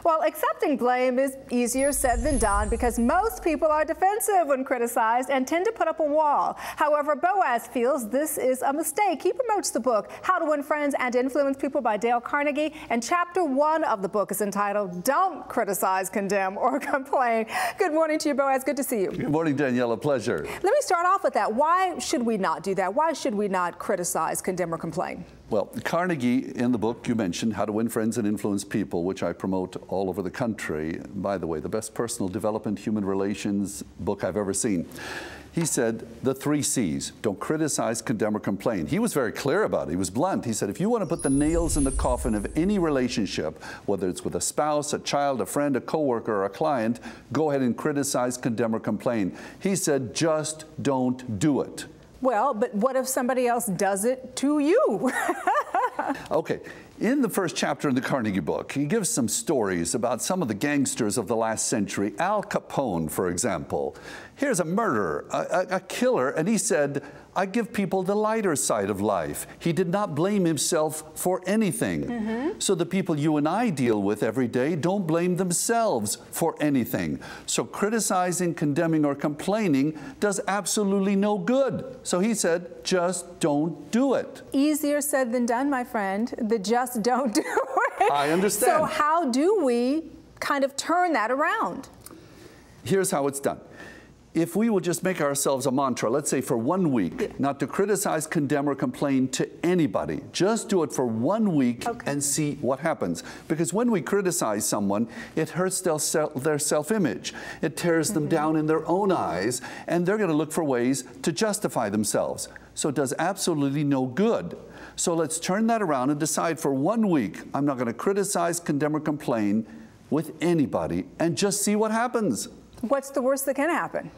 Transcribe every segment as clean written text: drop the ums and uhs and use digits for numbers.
Well, accepting blame is easier said than done because most people are defensive when criticized and tend to put up a wall. However, Boaz feels this is a mistake. He promotes the book, How to Win Friends and Influence People by Dale Carnegie, and Chapter 1 of the book is entitled, Don't Criticize, Condemn, or Complain. Good morning to you, Boaz. Good to see you. Good morning, Danielle. A pleasure. Let me start off with that. Why should we not do that? Why should we not criticize, condemn, or complain? Well, Carnegie, in the book you mentioned, How to Win Friends and Influence People, which I promote all over the country. By the way, the best personal development, human relations book I've ever seen. He said the 3 C's, don't criticize, condemn, or complain. He was very clear about it. He was blunt. He said, if you want to put the nails in the coffin of any relationship, whether it's with a spouse, a child, a friend, a coworker, or a client, go ahead and criticize, condemn, or complain. He said, just don't do it. Well, but what if somebody else does it to you? Okay. In the first chapter in the Carnegie book, he gives some stories about some of the gangsters of the last century. Al Capone, for example. Here's a murderer, a killer, and he said, I give people the lighter side of life. He did not blame himself for anything. So the people you and I deal with every day don't blame themselves for anything. So criticizing, condemning, or complaining does absolutely no good. So he said, just don't do it. Easier said than done, my friend. The just don't do it. I understand. So how do we kind of turn that around? Here's how it's done. If we will just make ourselves a mantra, let's say for 1 week, not to criticize, condemn, or complain to anybody. Just do it for 1 week and see what happens. Because when we criticize someone, it hurts their self-image. It tears them down in their own eyes, and they're going to look for ways to justify themselves. So it does absolutely no good. So let's turn that around and decide for 1 week, I'm not going to criticize, condemn, or complain with anybody, and just see what happens. What's the worst that can happen?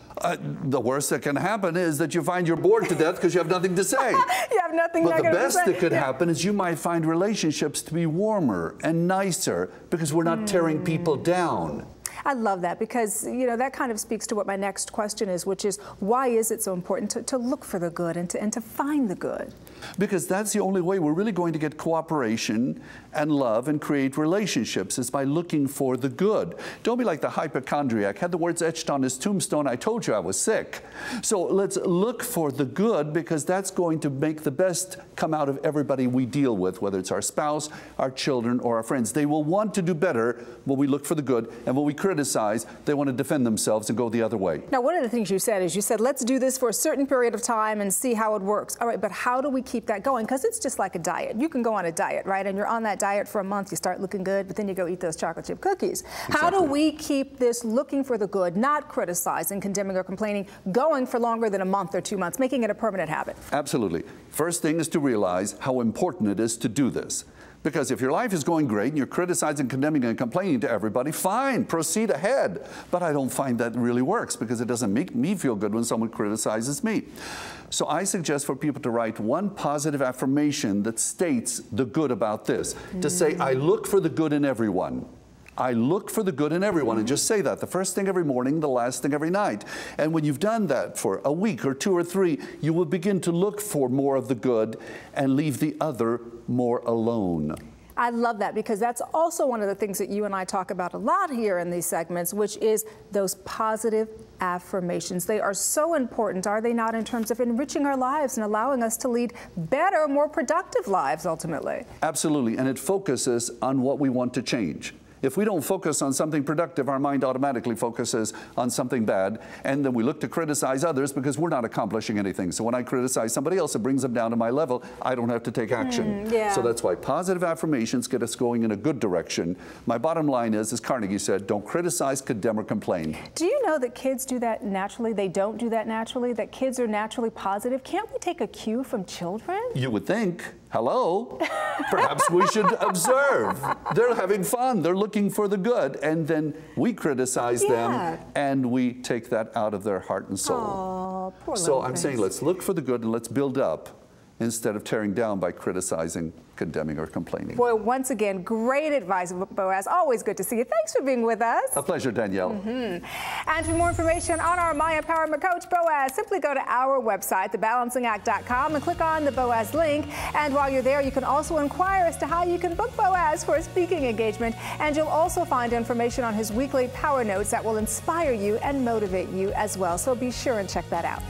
The worst that can happen is that you find you're bored to death because you have nothing to say. You have nothing But the negative best to say. that could happen is you might find relationships to be warmer and nicer because we're not tearing people down. I love that because, you know, that kind of speaks to what my next question is, which is why is it so important to look for the good and to find the good? Because that's the only way we're really going to get cooperation and love and create relationships is by looking for the good. Don't be like the hypochondriac. Had the words etched on his tombstone, I told you I was sick. So let's look for the good because that's going to make the best come out of everybody we deal with, whether it's our spouse, our children, or our friends. They will want to do better when we look for the good, and when we criticize, they want to defend themselves and go the other way. Now, one of the things you said is you said, let's do this for a certain period of time and see how it works. All right, but how do we keep that going? Because it's just like a diet. You can go on a diet, right? And you're on that diet for a month, you start looking good, but then you go eat those chocolate chip cookies. Exactly. How do we keep this looking for the good, not criticizing, condemning, or complaining, going for longer than a month or 2 months, making it a permanent habit? Absolutely. First thing is to realize how important it is to do this. Because if your life is going great and you're criticizing, condemning, and complaining to everybody, fine, proceed ahead. But I don't find that really works because it doesn't make me feel good when someone criticizes me. So I suggest for people to write one positive affirmation that states the good about this. To say, I look for the good in everyone. I look for the good in everyone, and just say that the first thing every morning, the last thing every night. And when you've done that for a week or 2 or 3, you will begin to look for more of the good and leave the other more alone. I love that because that's also one of the things that you and I talk about a lot here in these segments, which is those positive affirmations. They are so important, are they not, in terms of enriching our lives and allowing us to lead better, more productive lives ultimately? Absolutely, and it focuses on what we want to change. If we don't focus on something productive, our mind automatically focuses on something bad, and then we look to criticize others because we're not accomplishing anything. So when I criticize somebody else, it brings them down to my level. I don't have to take action. So that's why positive affirmations get us going in a good direction. My bottom line is, as Carnegie said, don't criticize, condemn, or complain. Do you know that kids do that naturally? They don't do that naturally? That kids are naturally positive? Can't we take a cue from children? You would think. Hello? Perhaps we should observe. They're having fun. They're looking for the good. And then we criticize them, and we take that out of their heart and soul. Oh, poor so I'm saying let's look for the good and let's build up instead of tearing down by criticizing condemning or complaining. Boy, once again, great advice, Boaz. Always good to see you. Thanks for being with us. A pleasure, Danielle. And for more information on our My Empowerment Coach, Boaz, simply go to our website, thebalancingact.com, and click on the Boaz link. And while you're there, you can also inquire as to how you can book Boaz for a speaking engagement. And you'll also find information on his weekly Power Notes that will inspire you and motivate you as well. So be sure and check that out.